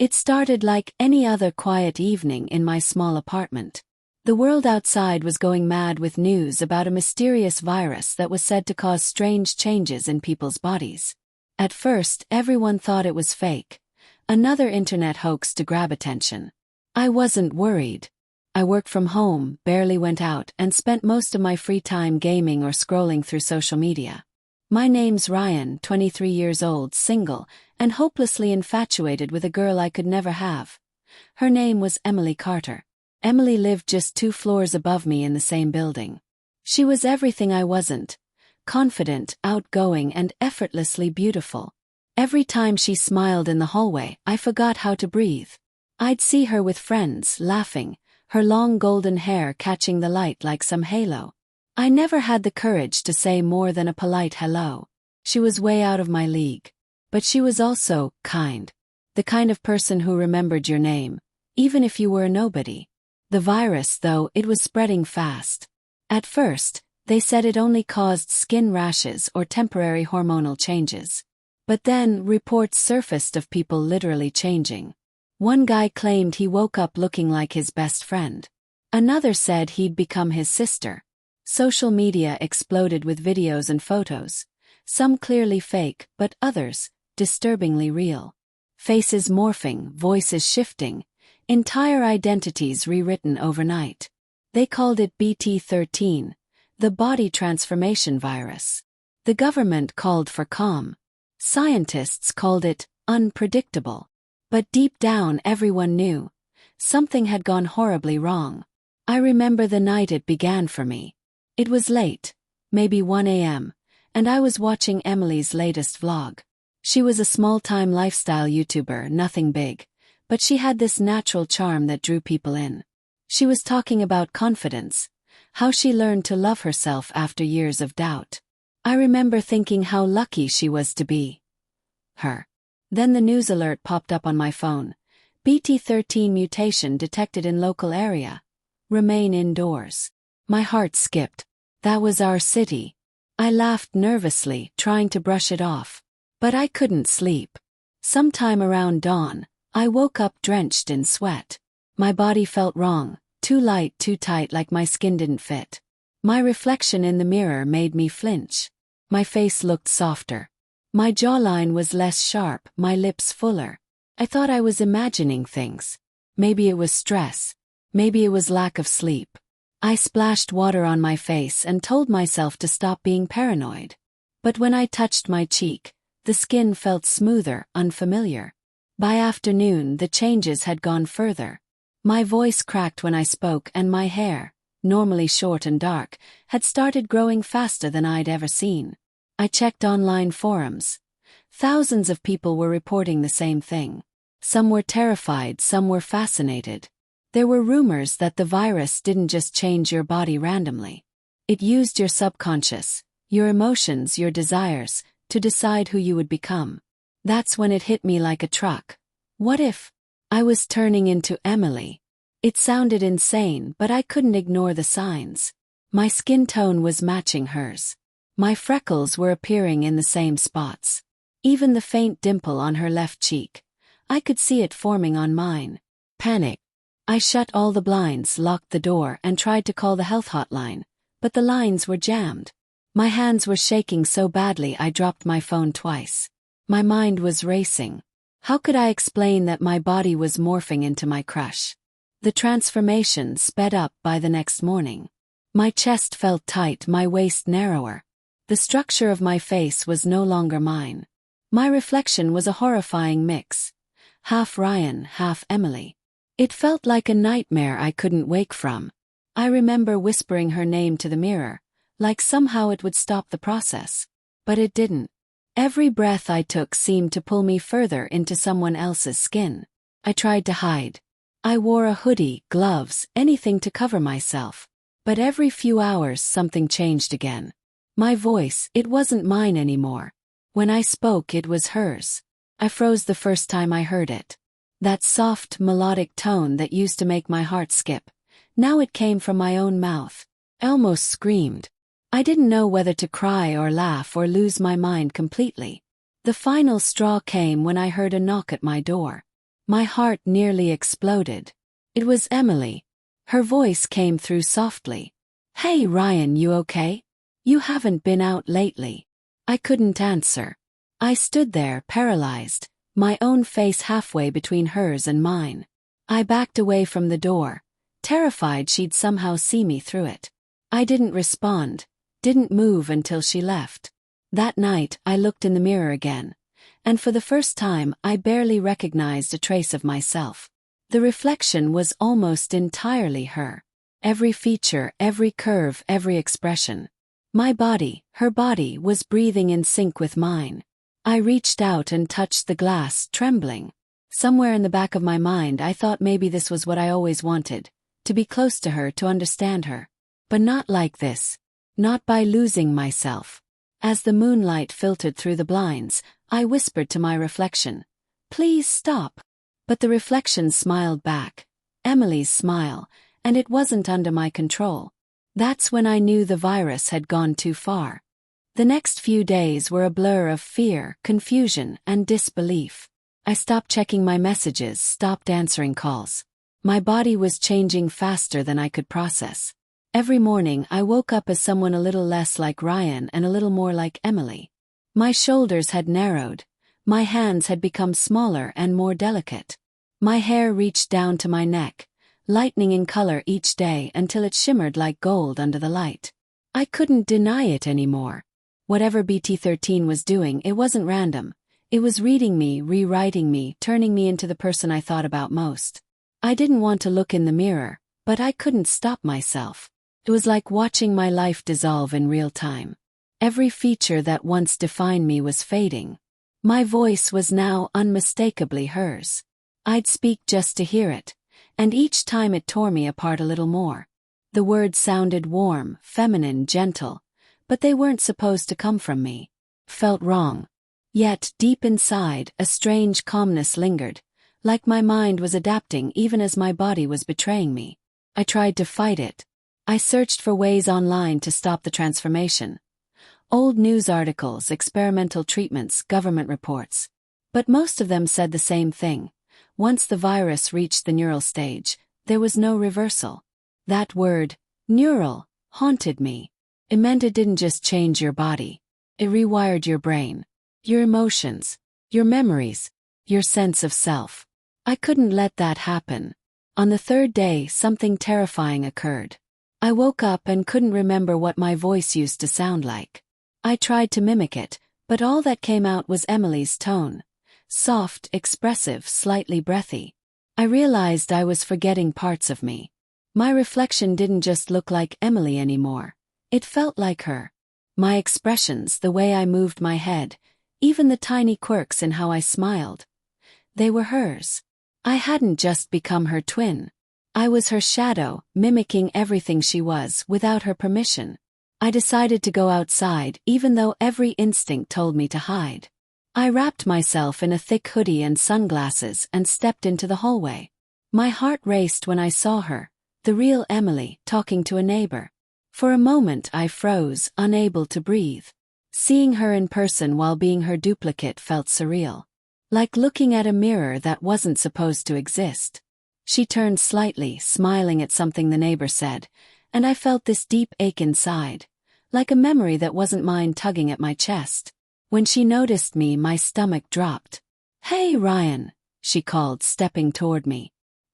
It started like any other quiet evening in my small apartment. The world outside was going mad with news about a mysterious virus that was said to cause strange changes in people's bodies. At first, everyone thought it was fake, another internet hoax to grab attention. I wasn't worried. I worked from home, barely went out, and spent most of my free time gaming or scrolling through social media. My name's Ryan, 23 years old, single, and hopelessly infatuated with a girl I could never have. Her name was Emily Carter. Emily lived just 2 floors above me in the same building. She was everything I wasn't: confident, outgoing, and effortlessly beautiful. Every time she smiled in the hallway, I forgot how to breathe. I'd see her with friends, laughing, her long golden hair catching the light like some halo. I never had the courage to say more than a polite hello. She was way out of my league. But she was also kind. The kind of person who remembered your name, even if you were a nobody. The virus, though, it was spreading fast. At first, they said it only caused skin rashes or temporary hormonal changes. But then, reports surfaced of people literally changing. One guy claimed he woke up looking like his best friend. Another said he'd become his sister. Social media exploded with videos and photos, some clearly fake, but others disturbingly real. Faces morphing, voices shifting, entire identities rewritten overnight. They called it BT13, the body transformation virus. The government called for calm. Scientists called it unpredictable. But deep down everyone knew something had gone horribly wrong. I remember the night it began for me. It was late, maybe 1 a.m., and I was watching Emily's latest vlog. She was a small-time lifestyle YouTuber, nothing big, but she had this natural charm that drew people in. She was talking about confidence, how she learned to love herself after years of doubt. I remember thinking how lucky she was to be her. Then the news alert popped up on my phone. BT13 mutation detected in local area. Remain indoors. My heart skipped. That was our city. I laughed nervously, trying to brush it off. But I couldn't sleep. Sometime around dawn, I woke up drenched in sweat. My body felt wrong, too light, too tight, like my skin didn't fit. My reflection in the mirror made me flinch. My face looked softer. My jawline was less sharp, my lips fuller. I thought I was imagining things. Maybe it was stress. Maybe it was lack of sleep. I splashed water on my face and told myself to stop being paranoid. But when I touched my cheek, the skin felt smoother, unfamiliar. By afternoon, the changes had gone further. My voice cracked when I spoke, and my hair, normally short and dark, had started growing faster than I'd ever seen. I checked online forums. Thousands of people were reporting the same thing. Some were terrified, some were fascinated. There were rumors that the virus didn't just change your body randomly. It used your subconscious, your emotions, your desires, to decide who you would become. That's when it hit me like a truck. What if I was turning into Emily? It sounded insane, but I couldn't ignore the signs. My skin tone was matching hers. My freckles were appearing in the same spots. Even the faint dimple on her left cheek. I could see it forming on mine. Panic. I shut all the blinds, locked the door, and tried to call the health hotline, but the lines were jammed. My hands were shaking so badly I dropped my phone twice. My mind was racing. How could I explain that my body was morphing into my crush? The transformation sped up by the next morning. My chest felt tight, my waist narrower. The structure of my face was no longer mine. My reflection was a horrifying mix. Half Ryan, half Emily. It felt like a nightmare I couldn't wake from. I remember whispering her name to the mirror, like somehow it would stop the process. But it didn't. Every breath I took seemed to pull me further into someone else's skin. I tried to hide. I wore a hoodie, gloves, anything to cover myself. But every few hours something changed again. My voice, it wasn't mine anymore. When I spoke, it was hers. I froze the first time I heard it. That soft, melodic tone that used to make my heart skip. Now it came from my own mouth. I almost screamed. I didn't know whether to cry or laugh or lose my mind completely. The final straw came when I heard a knock at my door. My heart nearly exploded. It was Emily. Her voice came through softly. "Hey Ryan, you okay? You haven't been out lately." I couldn't answer. I stood there paralyzed, my own face halfway between hers and mine. I backed away from the door, terrified she'd somehow see me through it. I didn't respond, didn't move until she left. That night I looked in the mirror again, and for the first time I barely recognized a trace of myself. The reflection was almost entirely her. Every feature, every curve, every expression. My body, her body, was breathing in sync with mine. I reached out and touched the glass, trembling. Somewhere in the back of my mind I thought maybe this was what I always wanted, to be close to her, to understand her. But not like this. Not by losing myself. As the moonlight filtered through the blinds, I whispered to my reflection, "Please stop." But the reflection smiled back. Emily's smile, and it wasn't under my control. That's when I knew the virus had gone too far. The next few days were a blur of fear, confusion, and disbelief. I stopped checking my messages, stopped answering calls. My body was changing faster than I could process. Every morning I woke up as someone a little less like Ryan and a little more like Emily. My shoulders had narrowed. My hands had become smaller and more delicate. My hair reached down to my neck, lightening in color each day until it shimmered like gold under the light. I couldn't deny it anymore. Whatever BT13 was doing, it wasn't random. It was reading me, rewriting me, turning me into the person I thought about most. I didn't want to look in the mirror, but I couldn't stop myself. It was like watching my life dissolve in real time. Every feature that once defined me was fading. My voice was now unmistakably hers. I'd speak just to hear it, and each time it tore me apart a little more. The words sounded warm, feminine, gentle, but they weren't supposed to come from me. Felt wrong. Yet, deep inside, a strange calmness lingered, like my mind was adapting even as my body was betraying me. I tried to fight it. I searched for ways online to stop the transformation. Old news articles, experimental treatments, government reports. But most of them said the same thing. Once the virus reached the neural stage, there was no reversal. That word, neural, haunted me. It meant it didn't just change your body. It rewired your brain, your emotions, your memories, your sense of self. I couldn't let that happen. On the third day, something terrifying occurred. I woke up and couldn't remember what my voice used to sound like. I tried to mimic it, but all that came out was Emily's tone. Soft, expressive, slightly breathy. I realized I was forgetting parts of me. My reflection didn't just look like Emily anymore. It felt like her. My expressions, the way I moved my head, even the tiny quirks in how I smiled. They were hers. I hadn't just become her twin. I was her shadow, mimicking everything she was, without her permission. I decided to go outside, even though every instinct told me to hide. I wrapped myself in a thick hoodie and sunglasses and stepped into the hallway. My heart raced when I saw her, the real Emily, talking to a neighbor. For a moment I froze, unable to breathe. Seeing her in person while being her duplicate felt surreal. Like looking at a mirror that wasn't supposed to exist. She turned slightly, smiling at something the neighbor said, and I felt this deep ache inside, like a memory that wasn't mine tugging at my chest. When she noticed me, my stomach dropped. "Hey Ryan," she called, stepping toward me.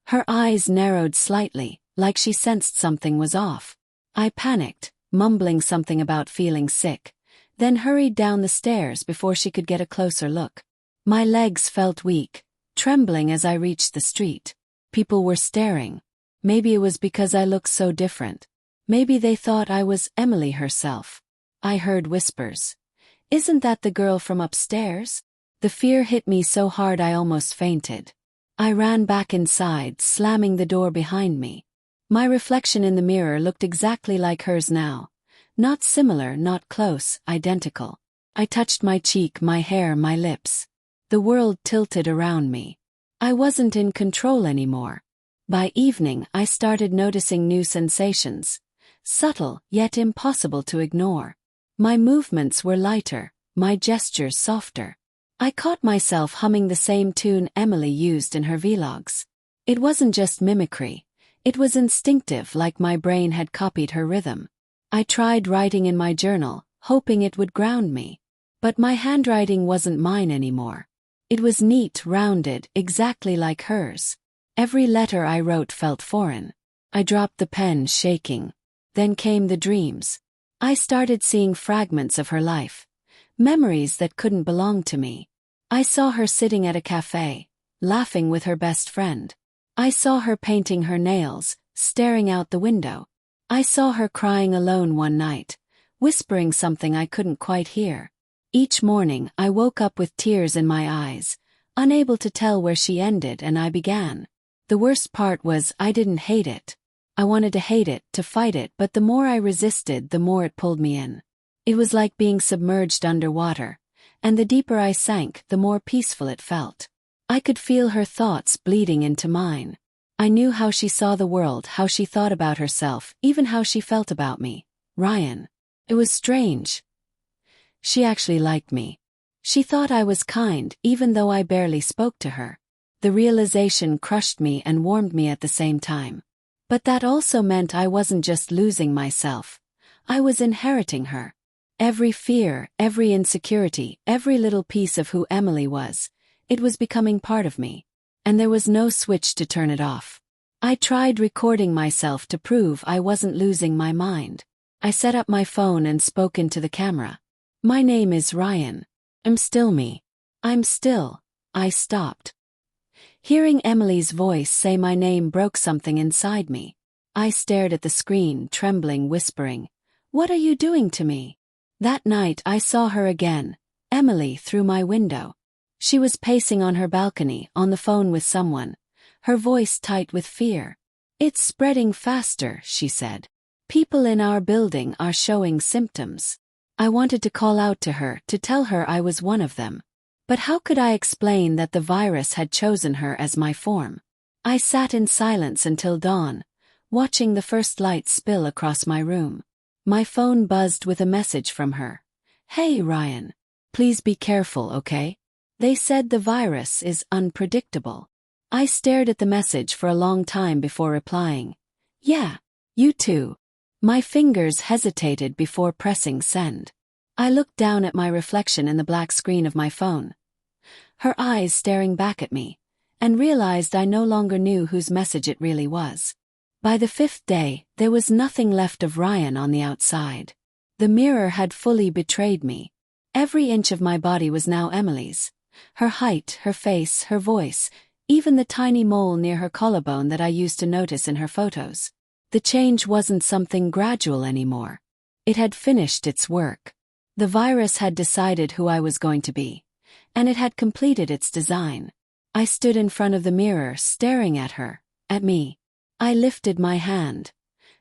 Her eyes narrowed slightly, like she sensed something was off. I panicked, mumbling something about feeling sick, then hurried down the stairs before she could get a closer look. My legs felt weak, trembling as I reached the street. People were staring. Maybe it was because I looked so different. Maybe they thought I was Emily herself. I heard whispers. "Isn't that the girl from upstairs?" The fear hit me so hard I almost fainted. I ran back inside, slamming the door behind me. My reflection in the mirror looked exactly like hers now. Not similar, not close, identical. I touched my cheek, my hair, my lips. The world tilted around me. I wasn't in control anymore. By evening, I started noticing new sensations. Subtle, yet impossible to ignore. My movements were lighter, my gestures softer. I caught myself humming the same tune Emily used in her vlogs. It wasn't just mimicry. It was instinctive, like my brain had copied her rhythm. I tried writing in my journal, hoping it would ground me. But my handwriting wasn't mine anymore. It was neat, rounded, exactly like hers. Every letter I wrote felt foreign. I dropped the pen, shaking. Then came the dreams. I started seeing fragments of her life. Memories that couldn't belong to me. I saw her sitting at a cafe, laughing with her best friend. I saw her painting her nails, staring out the window. I saw her crying alone one night, whispering something I couldn't quite hear. Each morning I woke up with tears in my eyes, unable to tell where she ended and I began. The worst part was I didn't hate it. I wanted to hate it, to fight it, but the more I resisted, the more it pulled me in. It was like being submerged underwater, and the deeper I sank, the more peaceful it felt. I could feel her thoughts bleeding into mine. I knew how she saw the world, how she thought about herself, even how she felt about me. Ryan. It was strange. She actually liked me. She thought I was kind, even though I barely spoke to her. The realization crushed me and warmed me at the same time. But that also meant I wasn't just losing myself. I was inheriting her. Every fear, every insecurity, every little piece of who Emily was, it was becoming part of me. And there was no switch to turn it off. I tried recording myself to prove I wasn't losing my mind. I set up my phone and spoke into the camera. My name is Ryan. I'm still me. I'm still. I stopped. Hearing Emily's voice say my name broke something inside me. I stared at the screen, trembling, whispering, "What are you doing to me?" That night I saw her again, Emily, through my window. She was pacing on her balcony, on the phone with someone, her voice tight with fear. "It's spreading faster," she said. "People in our building are showing symptoms." I wanted to call out to her, to tell her I was one of them. But how could I explain that the virus had chosen her as my form? I sat in silence until dawn, watching the first light spill across my room. My phone buzzed with a message from her. "Hey Ryan. Please be careful, okay? They said the virus is unpredictable." I stared at the message for a long time before replying. "Yeah, you too." My fingers hesitated before pressing send. I looked down at my reflection in the black screen of my phone, her eyes staring back at me, and realized I no longer knew whose message it really was. By the 5th day, there was nothing left of Ryan on the outside. The mirror had fully betrayed me. Every inch of my body was now Emily's. Her height, her face, her voice, even the tiny mole near her collarbone that I used to notice in her photos. The change wasn't something gradual anymore. It had finished its work. The virus had decided who I was going to be, and it had completed its design. I stood in front of the mirror, staring at her, at me. I lifted my hand.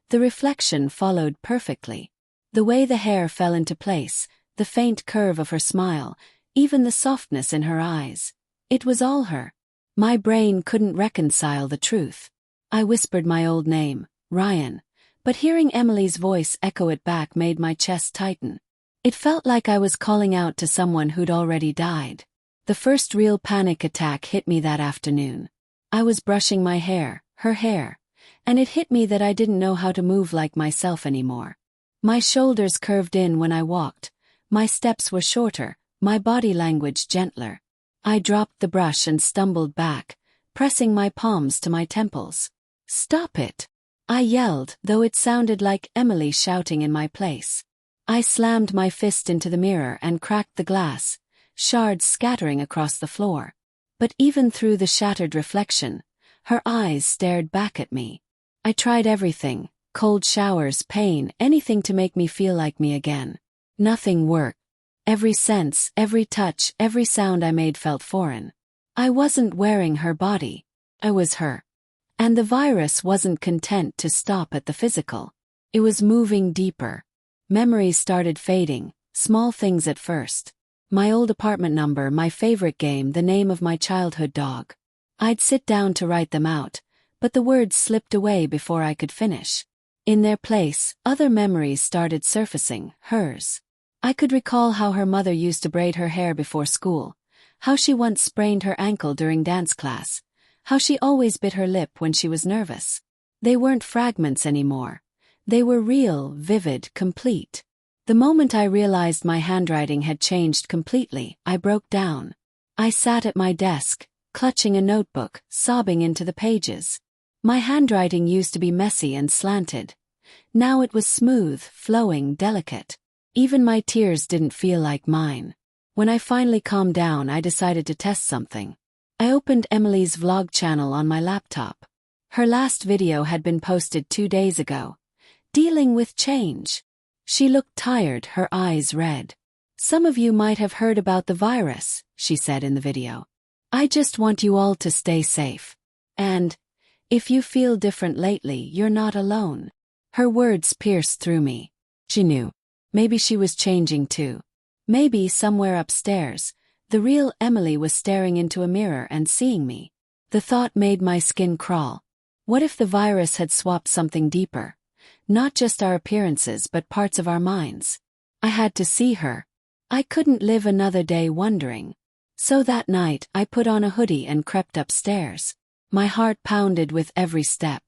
The reflection followed perfectly. The way the hair fell into place, the faint curve of her smile, even the softness in her eyes. It was all her. My brain couldn't reconcile the truth. I whispered my old name, Ryan, but hearing Emily's voice echo it back made my chest tighten. It felt like I was calling out to someone who'd already died. The first real panic attack hit me that afternoon. I was brushing my hair, her hair, and it hit me that I didn't know how to move like myself anymore. My shoulders curved in when I walked, my steps were shorter, my body language gentler. I dropped the brush and stumbled back, pressing my palms to my temples. "Stop it!" I yelled, though it sounded like Emily shouting in my place. I slammed my fist into the mirror and cracked the glass, shards scattering across the floor. But even through the shattered reflection, her eyes stared back at me. I tried everything, cold showers, pain, anything to make me feel like me again. Nothing worked. Every sense, every touch, every sound I made felt foreign. I wasn't wearing her body. I was her. And the virus wasn't content to stop at the physical. It was moving deeper. Memories started fading, small things at first. My old apartment number, my favorite game, the name of my childhood dog. I'd sit down to write them out, but the words slipped away before I could finish. In their place, other memories started surfacing, hers. I could recall how her mother used to braid her hair before school, How she once sprained her ankle during dance class. How she always bit her lip when she was nervous. They weren't fragments anymore. They were real, vivid, complete. The moment I realized my handwriting had changed completely, I broke down. I sat at my desk, clutching a notebook, sobbing into the pages. My handwriting used to be messy and slanted. Now it was smooth, flowing, delicate. Even my tears didn't feel like mine. When I finally calmed down, I decided to test something. I opened Emily's vlog channel on my laptop. Her last video had been posted 2 days ago. Dealing with change. She looked tired, her eyes red. "Some of you might have heard about the virus," she said in the video. "I just want you all to stay safe. And, if you feel different lately, you're not alone." Her words pierced through me. She knew. Maybe she was changing too. Maybe somewhere upstairs, the real Emily was staring into a mirror and seeing me. The thought made my skin crawl. What if the virus had swapped something deeper? Not just our appearances but parts of our minds. I had to see her. I couldn't live another day wondering. So that night, I put on a hoodie and crept upstairs. My heart pounded with every step.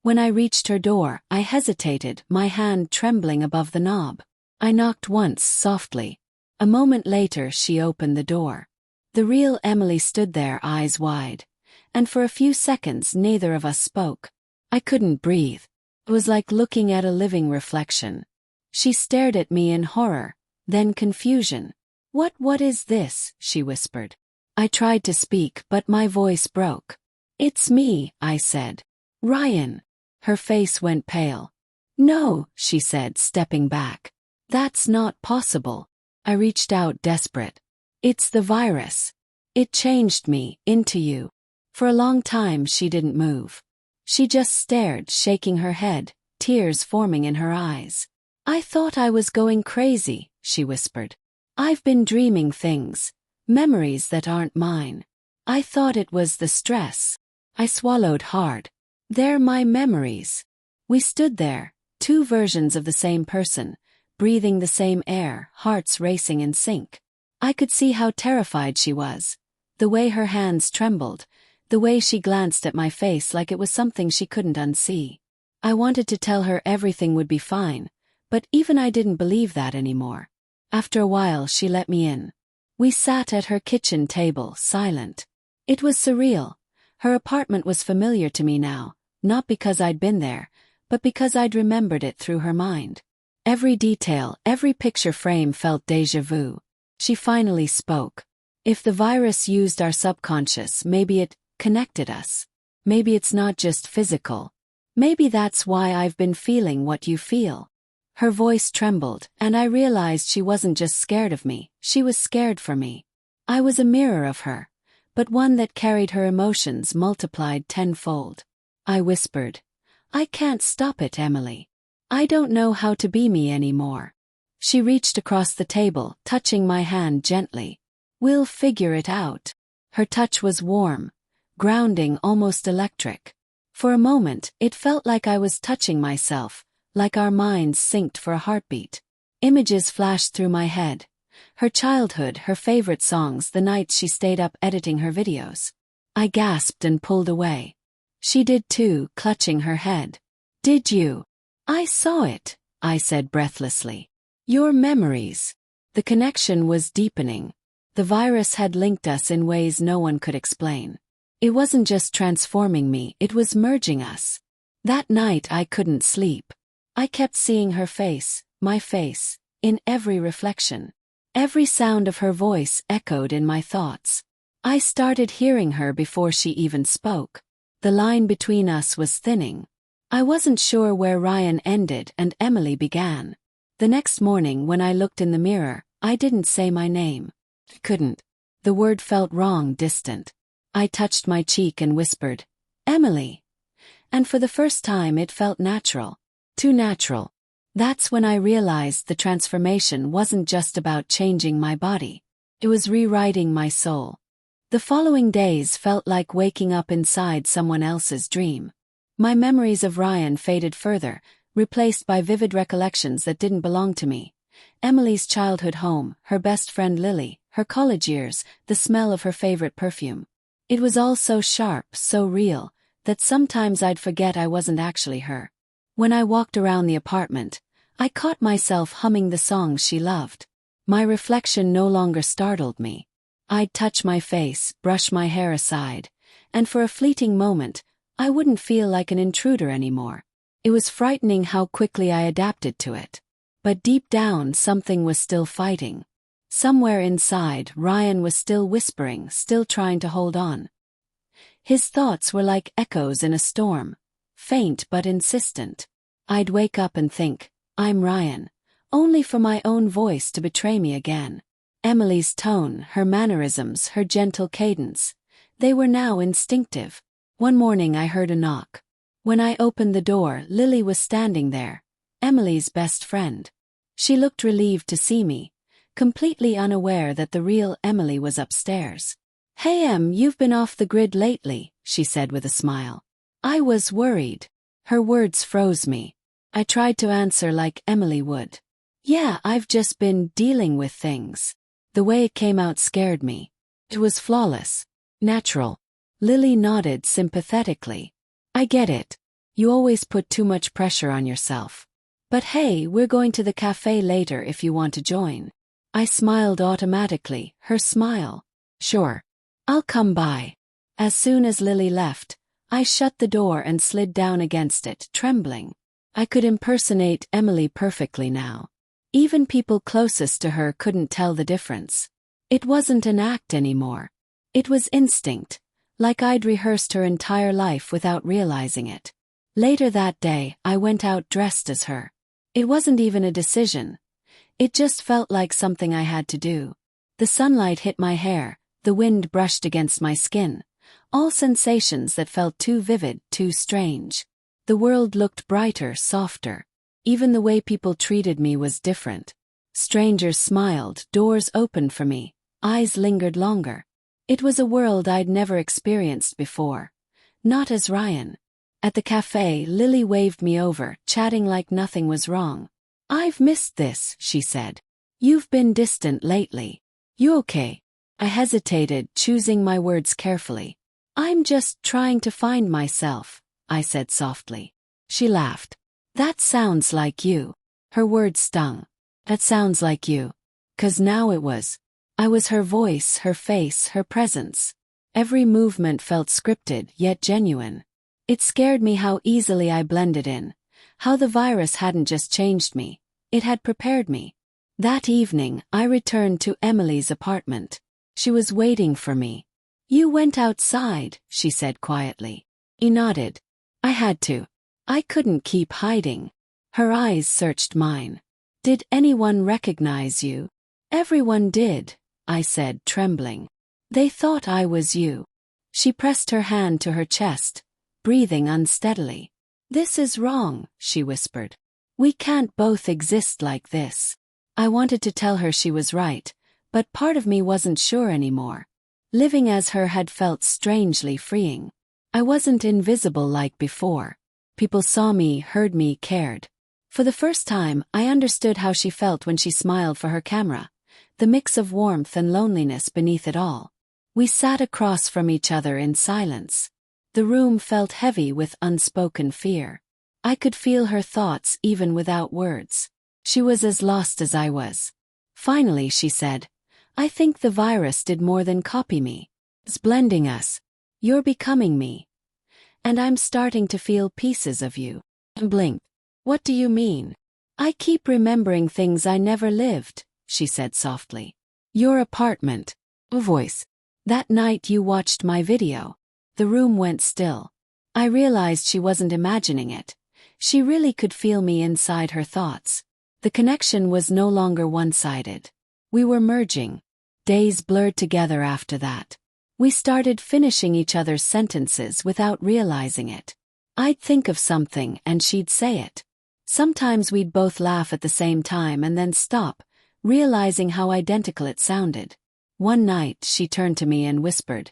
When I reached her door, I hesitated, my hand trembling above the knob. I knocked once, softly. A moment later, she opened the door. The real Emily stood there, eyes wide. And for a few seconds, neither of us spoke. I couldn't breathe. It was like looking at a living reflection. She stared at me in horror, then confusion. What is this?" she whispered. I tried to speak, but my voice broke. "It's me," I said. "Ryan." Her face went pale. "No," she said, stepping back. "That's not possible." I reached out, desperate. "It's the virus. It changed me, into you." For a long time she didn't move. She just stared, shaking her head, tears forming in her eyes. "I thought I was going crazy," she whispered. "I've been dreaming things, memories that aren't mine. I thought it was the stress." I swallowed hard. "They're my memories." We stood there, two versions of the same person, breathing the same air, hearts racing in sync. I could see how terrified she was. The way her hands trembled, the way she glanced at my face like it was something she couldn't unsee. I wanted to tell her everything would be fine, but even I didn't believe that anymore. After a while she let me in. We sat at her kitchen table, silent. It was surreal. Her apartment was familiar to me now, not because I'd been there, but because I'd remembered it through her mind. Every detail, every picture frame felt déjà vu. She finally spoke. "If the virus used our subconscious, maybe it connected us. Maybe it's not just physical. Maybe that's why I've been feeling what you feel." Her voice trembled, and I realized she wasn't just scared of me, she was scared for me. I was a mirror of her, but one that carried her emotions multiplied tenfold. I whispered, "I can't stop it, Emily. I don't know how to be me anymore." She reached across the table, touching my hand gently. "We'll figure it out." Her touch was warm, grounding, almost electric. For a moment, it felt like I was touching myself, like our minds synced for a heartbeat. Images flashed through my head. Her childhood, her favorite songs, the nights she stayed up editing her videos. I gasped and pulled away. She did too, clutching her head. "Did you?" "I saw it," I said breathlessly. "Your memories." The connection was deepening. The virus had linked us in ways no one could explain. It wasn't just transforming me, it was merging us. That night I couldn't sleep. I kept seeing her face, my face, in every reflection. Every sound of her voice echoed in my thoughts. I started hearing her before she even spoke. The line between us was thinning. I wasn't sure where Ryan ended and Emily began. The next morning when I looked in the mirror, I didn't say my name. I couldn't. The word felt wrong, distant. I touched my cheek and whispered, "Emily." And for the first time it felt natural. Too natural. That's when I realized the transformation wasn't just about changing my body. It was rewriting my soul. The following days felt like waking up inside someone else's dream. My memories of Ryan faded further, replaced by vivid recollections that didn't belong to me. Emily's childhood home, her best friend Lily, her college years, the smell of her favorite perfume. It was all so sharp, so real, that sometimes I'd forget I wasn't actually her. When I walked around the apartment, I caught myself humming the songs she loved. My reflection no longer startled me. I'd touch my face, brush my hair aside, and for a fleeting moment, I wouldn't feel like an intruder anymore. It was frightening how quickly I adapted to it. But deep down, something was still fighting. Somewhere inside, Ryan was still whispering, still trying to hold on. His thoughts were like echoes in a storm, faint but insistent. I'd wake up and think, I'm Ryan, only for my own voice to betray me again. Emily's tone, her mannerisms, her gentle cadence, they were now instinctive. One morning I heard a knock. When I opened the door, Lily was standing there, Emily's best friend. She looked relieved to see me, completely unaware that the real Emily was upstairs. "Hey you've been off the grid lately," she said with a smile. I was worried. Her words froze me. I tried to answer like Emily would. "Yeah, I've just been dealing with things." The way it came out scared me. It was flawless. Natural. Lily nodded sympathetically. "I get it. You always put too much pressure on yourself. But hey, we're going to the cafe later if you want to join." I smiled automatically, her smile. "Sure. I'll come by." As soon as Lily left, I shut the door and slid down against it, trembling. I could impersonate Emily perfectly now. Even people closest to her couldn't tell the difference. It wasn't an act anymore. It was instinct, like I'd rehearsed her entire life without realizing it. Later that day, I went out dressed as her. It wasn't even a decision. It just felt like something I had to do. The sunlight hit my hair, the wind brushed against my skin, all sensations that felt too vivid, too strange. The world looked brighter, softer. Even the way people treated me was different. Strangers smiled, doors opened for me, eyes lingered longer. It was a world I'd never experienced before. Not as Ryan. At the cafe, Lily waved me over, chatting like nothing was wrong. "I've missed this," she said. "You've been distant lately. You okay?" I hesitated, choosing my words carefully. "I'm just trying to find myself," I said softly. She laughed. "That sounds like you." Her words stung. "That sounds like you." 'Cause now it was. I was her voice, her face, her presence. Every movement felt scripted, yet genuine. It scared me how easily I blended in, how the virus hadn't just changed me, it had prepared me. That evening, I returned to Emily's apartment. She was waiting for me. "You went outside," she said quietly. I nodded. I had to. I couldn't keep hiding. Her eyes searched mine. "Did anyone recognize you?" "Everyone did," I said, trembling. "They thought I was you." She pressed her hand to her chest, breathing unsteadily. "This is wrong," she whispered. "We can't both exist like this." I wanted to tell her she was right, but part of me wasn't sure anymore. Living as her had felt strangely freeing. I wasn't invisible like before. People saw me, heard me, cared. For the first time, I understood how she felt when she smiled for her camera, the mix of warmth and loneliness beneath it all. We sat across from each other in silence. The room felt heavy with unspoken fear. I could feel her thoughts even without words. She was as lost as I was. Finally she said, "I think the virus did more than copy me. It's blending us. You're becoming me. And I'm starting to feel pieces of you." I blinked. "What do you mean?" "I keep remembering things I never lived," she said softly. "Your apartment." A voice. "That night you watched my video." The room went still. I realized she wasn't imagining it. She really could feel me inside her thoughts. The connection was no longer one-sided. We were merging. Days blurred together after that. We started finishing each other's sentences without realizing it. I'd think of something and she'd say it. Sometimes we'd both laugh at the same time and then stop, realizing how identical it sounded. One night she turned to me and whispered,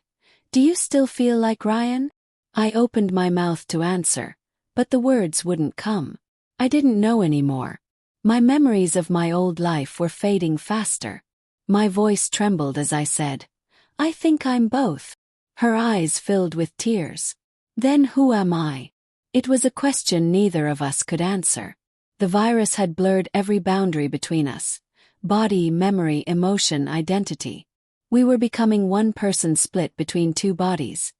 "Do you still feel like Ryan?" I opened my mouth to answer, but the words wouldn't come. I didn't know anymore. My memories of my old life were fading faster. My voice trembled as I said, "I think I'm both." Her eyes filled with tears. Then who am I? It was a question neither of us could answer. The virus had blurred every boundary between us. Body, memory, emotion, identity. We were becoming one person split between two bodies.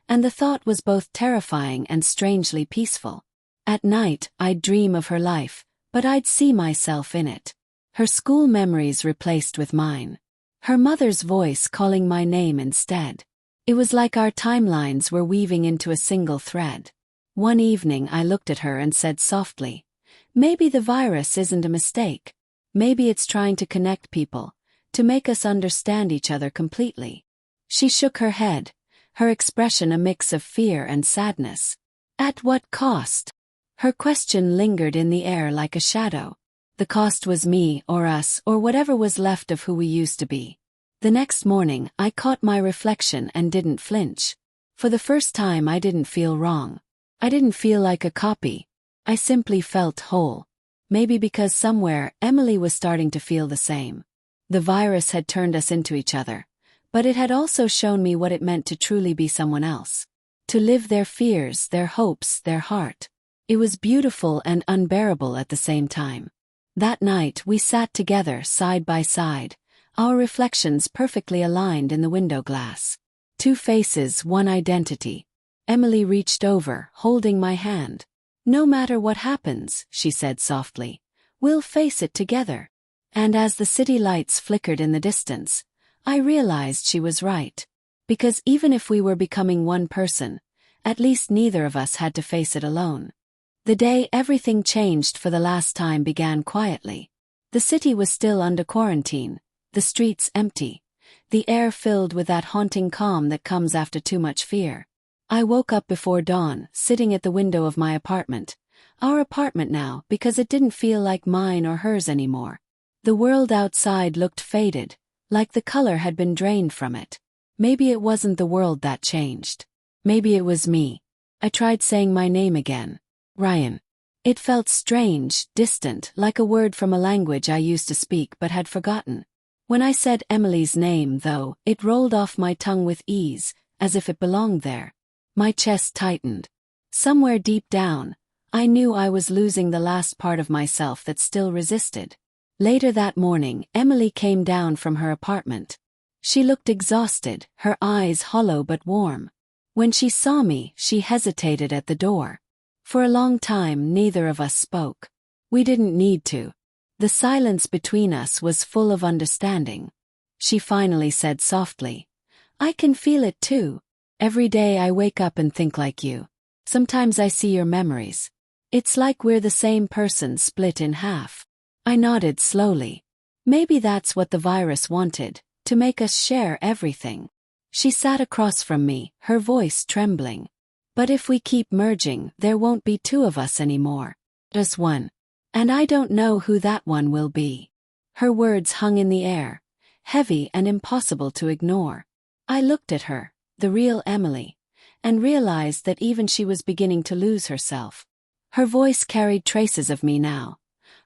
And the thought was both terrifying and strangely peaceful. At night, I'd dream of her life, but I'd see myself in it. Her school memories replaced with mine. Her mother's voice calling my name instead. It was like our timelines were weaving into a single thread. One evening I looked at her and said softly, "Maybe the virus isn't a mistake. Maybe it's trying to connect people, to make us understand each other completely." She shook her head, her expression a mix of fear and sadness. At what cost? Her question lingered in the air like a shadow. The cost was me or us or whatever was left of who we used to be. The next morning I caught my reflection and didn't flinch. For the first time I didn't feel wrong. I didn't feel like a copy. I simply felt whole. Maybe because somewhere Emily was starting to feel the same. The virus had turned us into each other, but it had also shown me what it meant to truly be someone else. To live their fears, their hopes, their heart. It was beautiful and unbearable at the same time. That night we sat together side by side, our reflections perfectly aligned in the window glass. Two faces, one identity. Emily reached over, holding my hand. "No matter what happens," she said softly, "we'll face it together." And as the city lights flickered in the distance, I realized she was right. Because even if we were becoming one person, at least neither of us had to face it alone. The day everything changed for the last time began quietly. The city was still under quarantine, the streets empty, the air filled with that haunting calm that comes after too much fear. I woke up before dawn, sitting at the window of my apartment. Our apartment now, because it didn't feel like mine or hers anymore. The world outside looked faded, like the color had been drained from it. Maybe it wasn't the world that changed. Maybe it was me. I tried saying my name again. Ryan. It felt strange, distant, like a word from a language I used to speak but had forgotten. When I said Emily's name, though, it rolled off my tongue with ease, as if it belonged there. My chest tightened. Somewhere deep down, I knew I was losing the last part of myself that still resisted. Later that morning, Emily came down from her apartment. She looked exhausted, her eyes hollow but warm. When she saw me, she hesitated at the door. For a long time, neither of us spoke. We didn't need to. The silence between us was full of understanding. She finally said softly, "I can feel it too. Every day I wake up and think like you. Sometimes I see your memories. It's like we're the same person split in half." I nodded slowly. Maybe that's what the virus wanted, to make us share everything. She sat across from me, her voice trembling. "But if we keep merging, there won't be two of us anymore. Just one. And I don't know who that one will be." Her words hung in the air, heavy and impossible to ignore. I looked at her, the real Emily, and realized that even she was beginning to lose herself. Her voice carried traces of me now.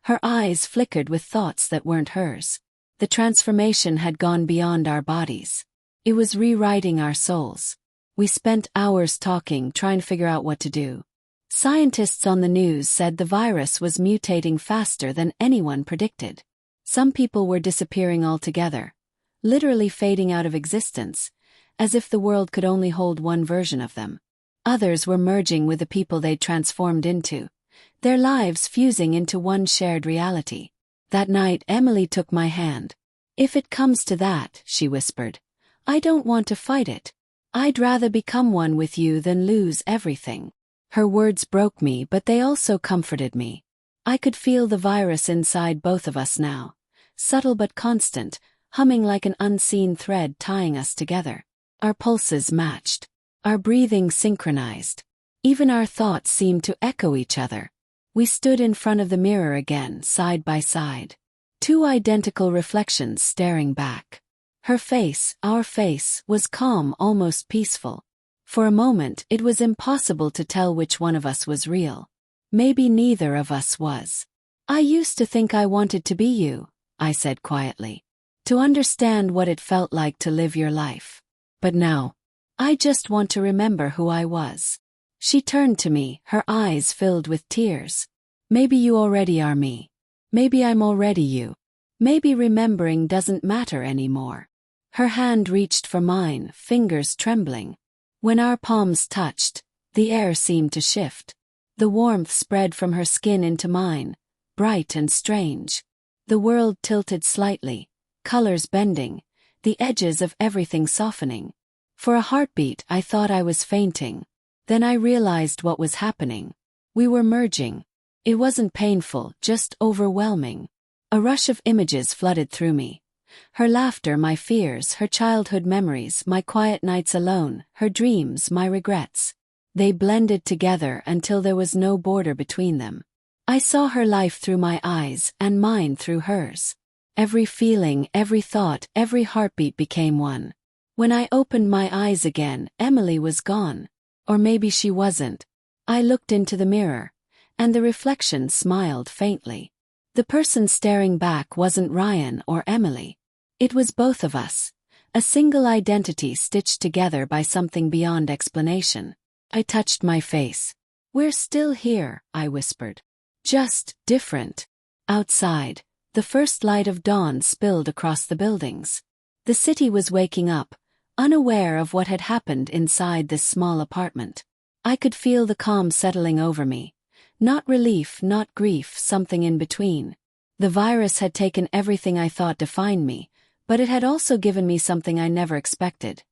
Her eyes flickered with thoughts that weren't hers. The transformation had gone beyond our bodies. It was rewriting our souls. We spent hours talking, trying to figure out what to do. Scientists on the news said the virus was mutating faster than anyone predicted. Some people were disappearing altogether, literally fading out of existence, as if the world could only hold one version of them. Others were merging with the people they'd transformed into, their lives fusing into one shared reality. That night Emily took my hand. "If it comes to that," she whispered, "I don't want to fight it. I'd rather become one with you than lose everything." Her words broke me, but they also comforted me. I could feel the virus inside both of us now, subtle but constant, humming like an unseen thread tying us together. Our pulses matched, our breathing synchronized. Even our thoughts seemed to echo each other. We stood in front of the mirror again, side by side. Two identical reflections staring back. Her face, our face, was calm, almost peaceful. For a moment, it was impossible to tell which one of us was real. Maybe neither of us was. I used to think I wanted to be you, I said quietly. To understand what it felt like to live your life. But now, I just want to remember who I was. She turned to me, her eyes filled with tears. Maybe you already are me. Maybe I'm already you. Maybe remembering doesn't matter anymore. Her hand reached for mine, fingers trembling. When our palms touched, the air seemed to shift. The warmth spread from her skin into mine, bright and strange. The world tilted slightly, colors bending, the edges of everything softening. For a heartbeat I thought I was fainting. Then I realized what was happening. We were merging. It wasn't painful, just overwhelming. A rush of images flooded through me. Her laughter, my fears, her childhood memories, my quiet nights alone, her dreams, my regrets. They blended together until there was no border between them. I saw her life through my eyes and mine through hers. Every feeling, every thought, every heartbeat became one. When I opened my eyes again, Emily was gone. Or maybe she wasn't. I looked into the mirror, and the reflection smiled faintly. The person staring back wasn't Ryan or Emily. It was both of us, a single identity stitched together by something beyond explanation. I touched my face. We're still here, I whispered. Just different. Outside, the first light of dawn spilled across the buildings. The city was waking up, unaware of what had happened inside this small apartment. I could feel the calm settling over me. Not relief, not grief, something in between. The virus had taken everything I thought defined me, but it had also given me something I never expected.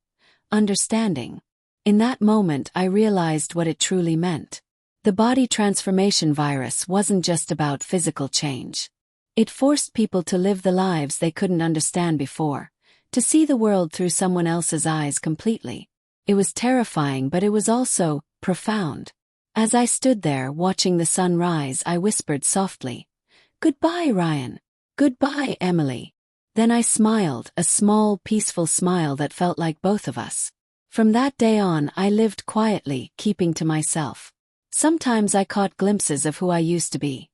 Understanding. In that moment I realized what it truly meant. The body transformation virus wasn't just about physical change. It forced people to live the lives they couldn't understand before, to see the world through someone else's eyes completely. It was terrifying, but it was also profound. As I stood there watching the sun rise, I whispered softly, "Goodbye, Ryan. Goodbye, Emily." Then I smiled, a small, peaceful smile that felt like both of us. From that day on, I lived quietly, keeping to myself. Sometimes I caught glimpses of who I used to be.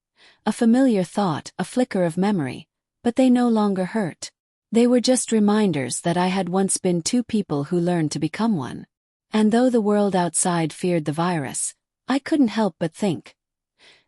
A familiar thought, a flicker of memory, but they no longer hurt. They were just reminders that I had once been two people who learned to become one. And though the world outside feared the virus, I couldn't help but think.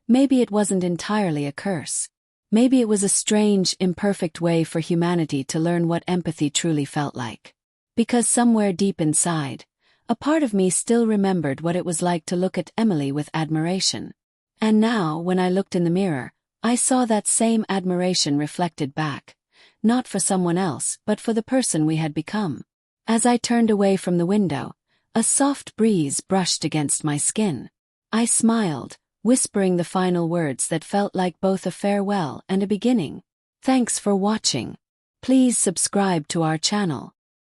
Maybe it wasn't entirely a curse. Maybe it was a strange, imperfect way for humanity to learn what empathy truly felt like. Because somewhere deep inside, a part of me still remembered what it was like to look at Emily with admiration. And now, when I looked in the mirror, I saw that same admiration reflected back. Not for someone else, but for the person we had become. As I turned away from the window, a soft breeze brushed against my skin. I smiled, whispering the final words that felt like both a farewell and a beginning. Thanks for watching. Please subscribe to our channel.